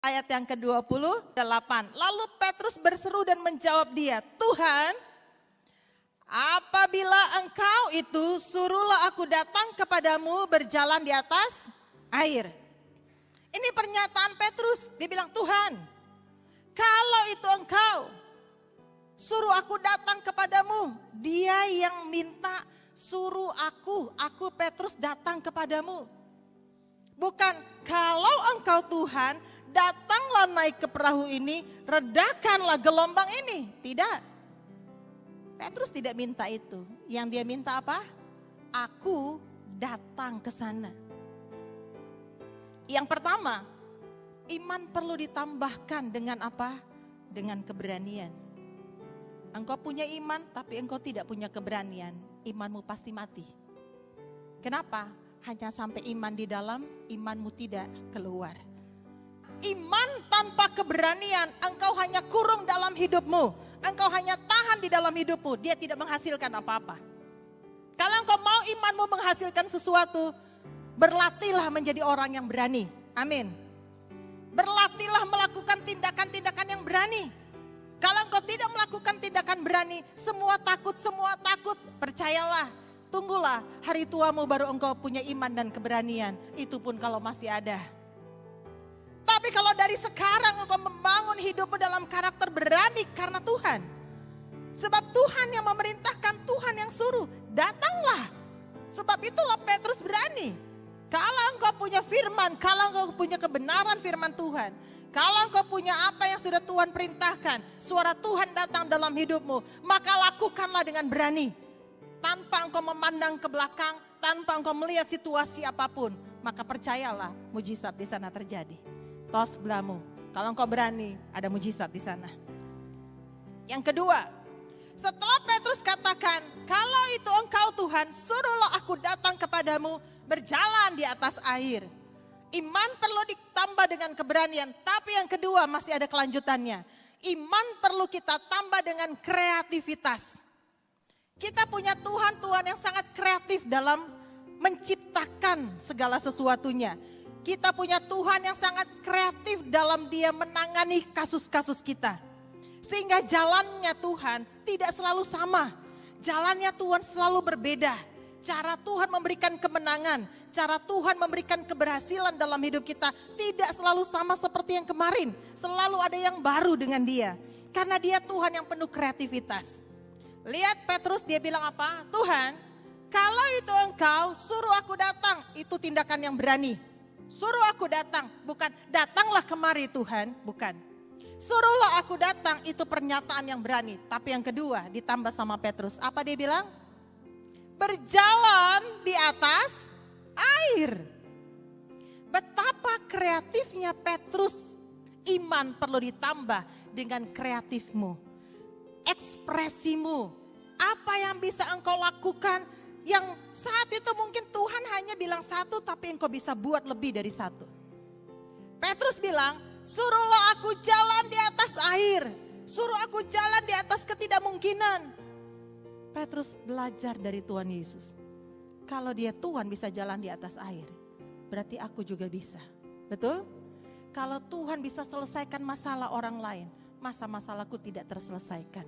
Ayat yang ke-28. Lalu Petrus berseru dan menjawab dia, Tuhan, apabila engkau itu, suruhlah aku datang kepadamu berjalan di atas air. Ini pernyataan Petrus, dia bilang, Tuhan, kalau itu engkau, suruh aku datang kepadamu. Dia yang minta suruh aku Petrus datang kepadamu. Bukan, kalau engkau Tuhan, datanglah naik ke perahu ini, redakanlah gelombang ini. Tidak. Petrus tidak minta itu. Yang dia minta apa? Aku datang ke sana. Yang pertama, iman perlu ditambahkan dengan apa? Dengan keberanian. Engkau punya iman tapi engkau tidak punya keberanian, imanmu pasti mati. Kenapa? Hanya sampai iman di dalam, imanmu tidak keluar. Iman tanpa keberanian, engkau hanya kurung dalam hidupmu. Engkau hanya tahan di dalam hidupmu, dia tidak menghasilkan apa-apa. Kalau engkau mau imanmu menghasilkan sesuatu, berlatihlah menjadi orang yang berani. Amin. Berlatihlah melakukan tindakan-tindakan yang berani. Kalau engkau tidak melakukan tindakan berani, semua takut, percayalah. Tunggulah hari tuamu baru engkau punya iman dan keberanian. Itu pun kalau masih ada. Tapi kalau dari sekarang engkau membangun hidupmu dalam karakter berani karena Tuhan. Sebab Tuhan yang memerintahkan, Tuhan yang suruh. Datanglah. Sebab itulah Petrus berani. Kalau engkau punya firman, kalau engkau punya kebenaran firman Tuhan. Kalau engkau punya apa yang sudah Tuhan perintahkan, suara Tuhan datang dalam hidupmu, maka lakukanlah dengan berani. Tanpa engkau memandang ke belakang, tanpa engkau melihat situasi apapun, maka percayalah mujizat di sana terjadi. Tos sebelahmu, kalau engkau berani, ada mujizat di sana. Yang kedua, setelah Petrus katakan, kalau itu engkau Tuhan, suruhlah aku datang kepadamu berjalan di atas air. Iman perlu ditambah dengan keberanian, tapi yang kedua masih ada kelanjutannya. Iman perlu kita tambah dengan kreativitas. Kita punya Tuhan yang sangat kreatif dalam menciptakan segala sesuatunya. Kita punya Tuhan yang sangat kreatif dalam dia menangani kasus-kasus kita. Sehingga jalannya Tuhan tidak selalu sama. Jalannya Tuhan selalu berbeda. Cara Tuhan memberikan kemenangan, cara Tuhan memberikan keberhasilan dalam hidup kita tidak selalu sama seperti yang kemarin. Selalu ada yang baru dengan dia. Karena dia Tuhan yang penuh kreativitas. Lihat Petrus, dia bilang apa? Tuhan, kalau itu engkau suruh aku datang, itu tindakan yang berani. Suruh aku datang, bukan datanglah kemari Tuhan, bukan. Suruhlah aku datang, itu pernyataan yang berani. Tapi yang kedua ditambah sama Petrus, apa dia bilang? Berjalan di atas air. Betapa kreatifnya Petrus. Iman perlu ditambah dengan kreatifmu. Ekspresimu. Apa yang bisa engkau lakukan yang saat itu mungkin Tuhan hanya bilang satu tapi engkau bisa buat lebih dari satu. Petrus bilang, suruhlah aku jalan di atas air. Suruh aku jalan di atas ketidakmungkinan. Petrus belajar dari Tuhan Yesus. Kalau dia Tuhan bisa jalan di atas air, berarti aku juga bisa. Betul? Kalau Tuhan bisa selesaikan masalah orang lain, masa masalahku tidak terselesaikan.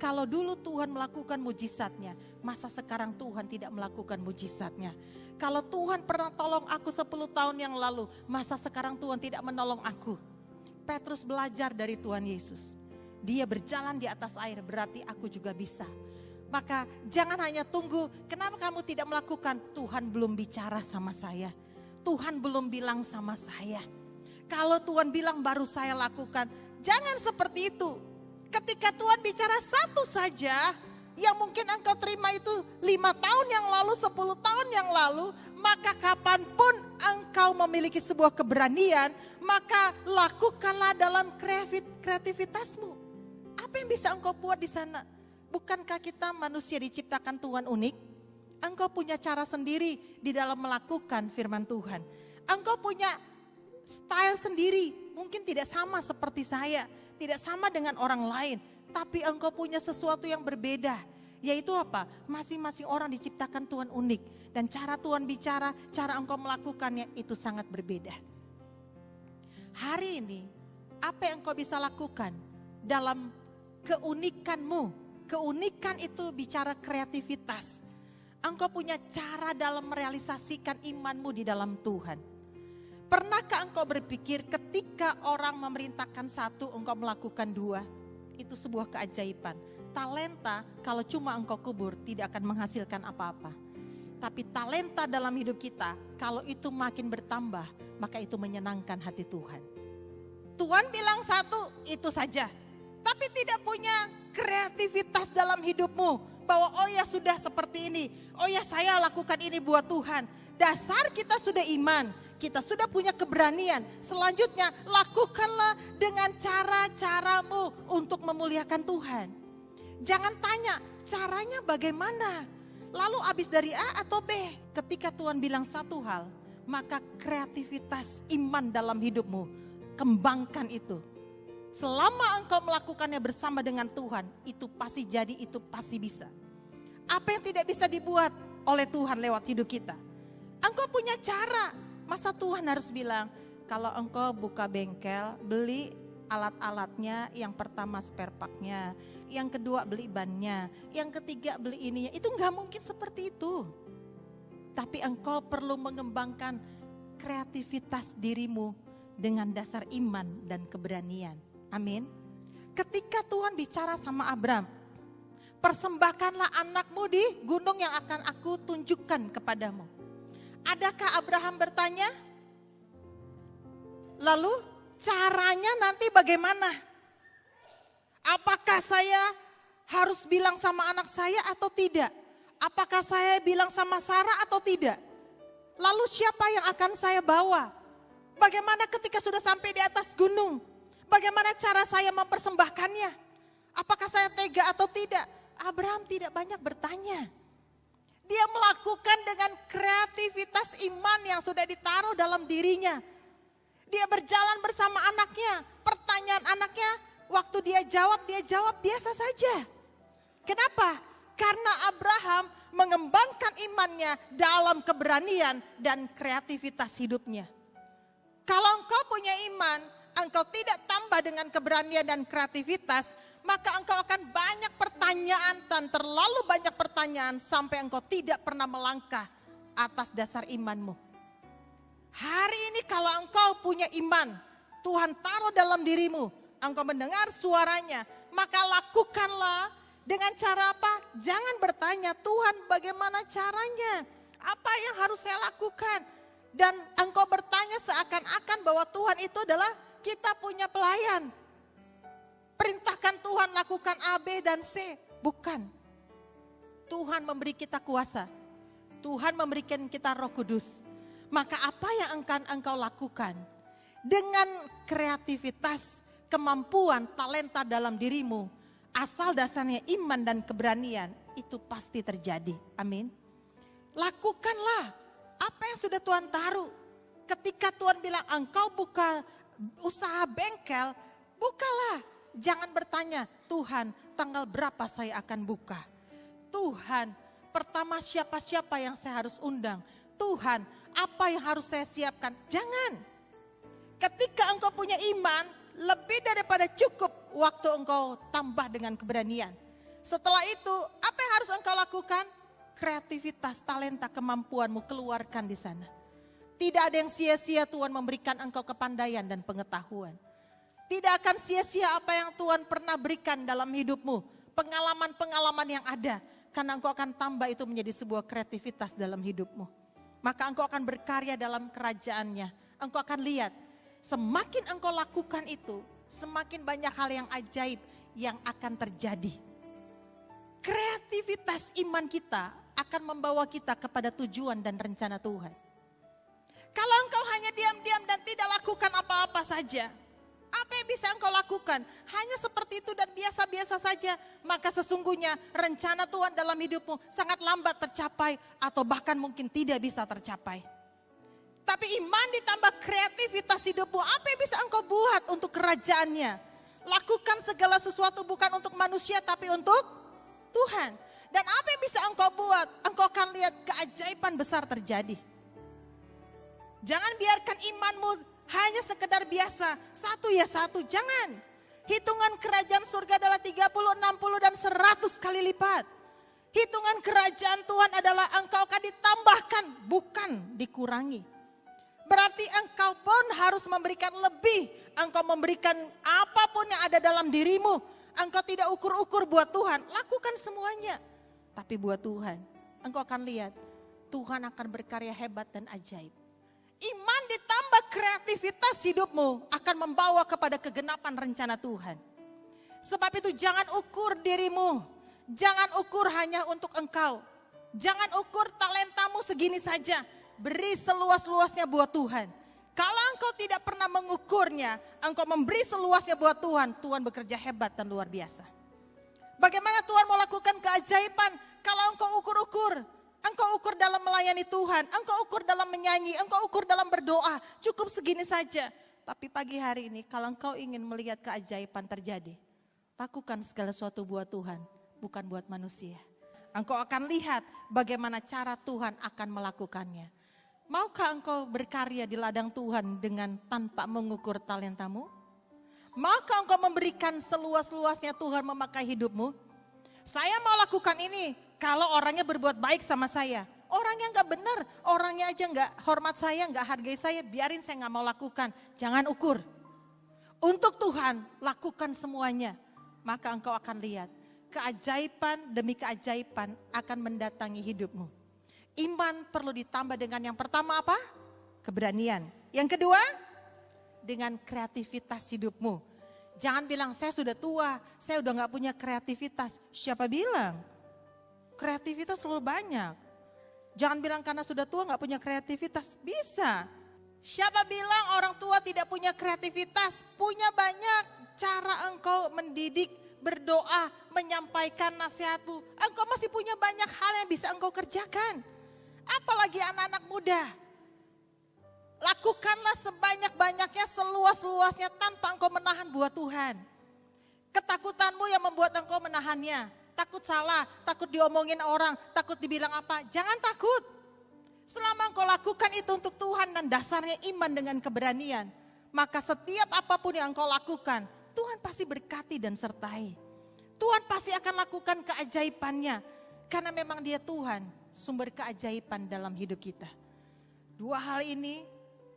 Kalau dulu Tuhan melakukan mujizatnya, masa sekarang Tuhan tidak melakukan mujizatnya. Kalau Tuhan pernah tolong aku 10 tahun yang lalu, masa sekarang Tuhan tidak menolong aku. Petrus belajar dari Tuhan Yesus. Dia berjalan di atas air, berarti aku juga bisa. Maka jangan hanya tunggu, kenapa kamu tidak melakukan? Tuhan belum bicara sama saya. Tuhan belum bilang sama saya. Kalau Tuhan bilang baru saya lakukan. Jangan seperti itu. Ketika Tuhan bicara satu saja, yang mungkin engkau terima itu 5 tahun yang lalu, 10 tahun yang lalu, maka kapanpun engkau memiliki sebuah keberanian, maka lakukanlah dalam kreativitasmu. Apa yang bisa engkau buat di sana? Bukankah kita manusia diciptakan Tuhan unik? Engkau punya cara sendiri di dalam melakukan firman Tuhan. Engkau punya style sendiri, mungkin tidak sama seperti saya, tidak sama dengan orang lain, tapi engkau punya sesuatu yang berbeda, yaitu apa? Masing-masing orang diciptakan Tuhan unik, dan cara Tuhan bicara, cara engkau melakukannya itu sangat berbeda. Hari ini apa yang engkau bisa lakukan dalam keunikanmu. Keunikan itu bicara kreativitas. Engkau punya cara dalam merealisasikan imanmu di dalam Tuhan. Pernahkah engkau berpikir ketika orang memerintahkan satu, engkau melakukan dua? Itu sebuah keajaiban. Talenta kalau cuma engkau kubur tidak akan menghasilkan apa-apa. Tapi talenta dalam hidup kita, kalau itu makin bertambah, maka itu menyenangkan hati Tuhan. Tuhan bilang satu, itu saja. Tapi tidak punya kreativitas dalam hidupmu. Bahwa oh ya sudah seperti ini. Oh ya saya lakukan ini buat Tuhan. Dasar kita sudah iman. Kita sudah punya keberanian. Selanjutnya lakukanlah dengan cara-caramu untuk memuliakan Tuhan. Jangan tanya caranya bagaimana. Lalu habis dari A atau B. Ketika Tuhan bilang satu hal, maka kreativitas iman dalam hidupmu, kembangkan itu. Selama engkau melakukannya bersama dengan Tuhan, itu pasti jadi, itu pasti bisa. Apa yang tidak bisa dibuat oleh Tuhan lewat hidup kita? Engkau punya cara. Masa Tuhan harus bilang, kalau engkau buka bengkel, beli alat-alatnya, yang pertama spare part-nya, yang kedua beli bannya, yang ketiga beli ininya. Itu gak mungkin seperti itu. Tapi engkau perlu mengembangkan kreativitas dirimu dengan dasar iman dan keberanian. Amin. Ketika Tuhan bicara sama Abram, persembahkanlah anakmu di gunung yang akan aku tunjukkan kepadamu. Adakah Abraham bertanya? Lalu caranya nanti bagaimana? Apakah saya harus bilang sama anak saya atau tidak? Apakah saya bilang sama Sarah atau tidak? Lalu siapa yang akan saya bawa? Bagaimana ketika sudah sampai di atas gunung? Bagaimana cara saya mempersembahkannya? Apakah saya tega atau tidak? Abraham tidak banyak bertanya. Dia melakukan dengan kreativitas iman yang sudah ditaruh dalam dirinya. Dia berjalan bersama anaknya. Pertanyaan anaknya, waktu dia jawab biasa saja. Kenapa? Karena Abraham mengembangkan imannya dalam keberanian dan kreativitas hidupnya. Kalau engkau punya iman, engkau tidak tambah dengan keberanian dan kreativitas, maka engkau akan banyak pertanyaan dan terlalu banyak pertanyaan sampai engkau tidak pernah melangkah atas dasar imanmu. Hari ini kalau engkau punya iman, Tuhan taruh dalam dirimu, engkau mendengar suaranya, maka lakukanlah dengan cara apa? Jangan bertanya, Tuhan bagaimana caranya? Apa yang harus saya lakukan? Dan engkau bertanya seakan-akan bahwa Tuhan itu adalah kita punya pelayan. Perintahkan Tuhan lakukan A, B, dan C. Bukan. Tuhan memberi kita kuasa. Tuhan memberikan kita Roh Kudus. Maka apa yang engkau lakukan? Dengan kreativitas, kemampuan, talenta dalam dirimu, asal dasarnya iman dan keberanian, itu pasti terjadi. Amin. Lakukanlah apa yang sudah Tuhan taruh. Ketika Tuhan bilang engkau buka usaha bengkel, bukalah. Jangan bertanya, Tuhan tanggal berapa saya akan buka? Tuhan pertama siapa-siapa yang saya harus undang? Tuhan apa yang harus saya siapkan? Jangan. Ketika engkau punya iman, lebih daripada cukup waktu engkau tambah dengan keberanian. Setelah itu apa yang harus engkau lakukan? Kreativitas, talenta, kemampuanmu keluarkan di sana. Tidak ada yang sia-sia Tuhan memberikan engkau kepandaian dan pengetahuan. Tidak akan sia-sia apa yang Tuhan pernah berikan dalam hidupmu. Pengalaman-pengalaman yang ada. Karena engkau akan tambah itu menjadi sebuah kreativitas dalam hidupmu. Maka engkau akan berkarya dalam kerajaannya. Engkau akan lihat, semakin engkau lakukan itu, semakin banyak hal yang ajaib yang akan terjadi. Kreativitas iman kita akan membawa kita kepada tujuan dan rencana Tuhan. Kalau engkau hanya diam-diam dan tidak lakukan apa-apa saja, apa yang bisa engkau lakukan? Hanya seperti itu dan biasa-biasa saja. Maka sesungguhnya rencana Tuhan dalam hidupmu sangat lambat tercapai. Atau bahkan mungkin tidak bisa tercapai. Tapi iman ditambah kreativitas hidupmu. Apa yang bisa engkau buat untuk kerajaannya? Lakukan segala sesuatu bukan untuk manusia tapi untuk Tuhan. Dan apa yang bisa engkau buat? Engkau akan lihat keajaiban besar terjadi. Jangan biarkan imanmu Hanya sekedar biasa, satu ya satu, jangan. Hitungan kerajaan surga adalah 30, 60 dan 100 kali lipat. Hitungan kerajaan Tuhan adalah engkau akan ditambahkan, bukan dikurangi. Berarti engkau pun harus memberikan lebih. Engkau memberikan apapun yang ada dalam dirimu. Engkau tidak ukur-ukur buat Tuhan, lakukan semuanya. Tapi buat Tuhan, engkau akan lihat Tuhan akan berkarya hebat dan ajaib. Iman ditambah kreativitas hidupmu akan membawa kepada kegenapan rencana Tuhan. Sebab itu jangan ukur dirimu. Jangan ukur hanya untuk engkau. Jangan ukur talentamu segini saja. Beri seluas-luasnya buat Tuhan. Kalau engkau tidak pernah mengukurnya, engkau memberi seluasnya buat Tuhan, Tuhan bekerja hebat dan luar biasa. Bagaimana Tuhan mau lakukan keajaiban kalau engkau ukur-ukur? Engkau ukur dalam melayani Tuhan, engkau ukur dalam menyanyi, engkau ukur dalam berdoa, cukup segini saja. Tapi pagi hari ini kalau engkau ingin melihat keajaiban terjadi, lakukan segala sesuatu buat Tuhan, bukan buat manusia. Engkau akan lihat bagaimana cara Tuhan akan melakukannya. Maukah engkau berkarya di ladang Tuhan dengan tanpa mengukur talentamu? Maukah engkau memberikan seluas-luasnya Tuhan memakai hidupmu? Saya mau lakukan ini kalau orangnya berbuat baik sama saya. Orangnya gak benar, orangnya aja gak hormat saya, gak hargai saya, biarin saya gak mau lakukan. Jangan ukur. Untuk Tuhan, lakukan semuanya. Maka engkau akan lihat keajaiban demi keajaiban akan mendatangi hidupmu. Iman perlu ditambah dengan yang pertama apa? Keberanian. Yang kedua, dengan kreativitas hidupmu. Jangan bilang saya sudah tua, saya udah gak punya kreativitas. Siapa bilang? Kreativitas terlalu banyak. Jangan bilang karena sudah tua gak punya kreativitas. Bisa. Siapa bilang orang tua tidak punya kreativitas? Punya banyak cara engkau mendidik, berdoa, menyampaikan nasihatmu. Engkau masih punya banyak hal yang bisa engkau kerjakan. Apalagi anak-anak muda. Lakukanlah sebanyak-banyaknya, seluas-luasnya tanpa engkau menahan buat Tuhan. Ketakutanmu yang membuat engkau menahannya. Takut salah, takut diomongin orang, takut dibilang apa. Jangan takut. Selama engkau lakukan itu untuk Tuhan dan dasarnya iman dengan keberanian. Maka setiap apapun yang engkau lakukan, Tuhan pasti berkati dan sertai. Tuhan pasti akan lakukan keajaibannya. Karena memang dia Tuhan, sumber keajaiban dalam hidup kita. Dua hal ini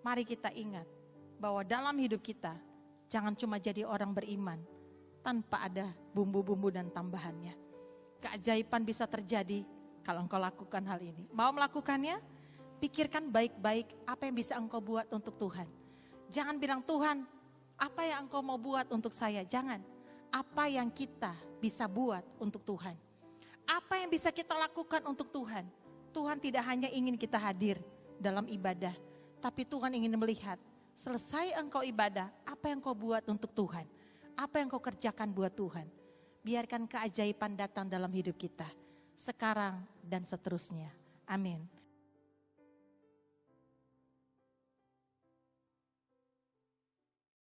mari kita ingat bahwa dalam hidup kita jangan cuma jadi orang beriman tanpa ada bumbu-bumbu dan tambahannya. Keajaiban bisa terjadi kalau engkau lakukan hal ini. Mau melakukannya? Pikirkan baik-baik apa yang bisa engkau buat untuk Tuhan. Jangan bilang Tuhan, apa yang engkau mau buat untuk saya? Jangan. Apa yang kita bisa buat untuk Tuhan? Apa yang bisa kita lakukan untuk Tuhan? Tuhan tidak hanya ingin kita hadir dalam ibadah, tapi Tuhan ingin melihat selesai engkau ibadah, apa yang kau buat untuk Tuhan? Apa yang kau kerjakan buat Tuhan? Biarkan keajaiban datang dalam hidup kita sekarang dan seterusnya. Amin.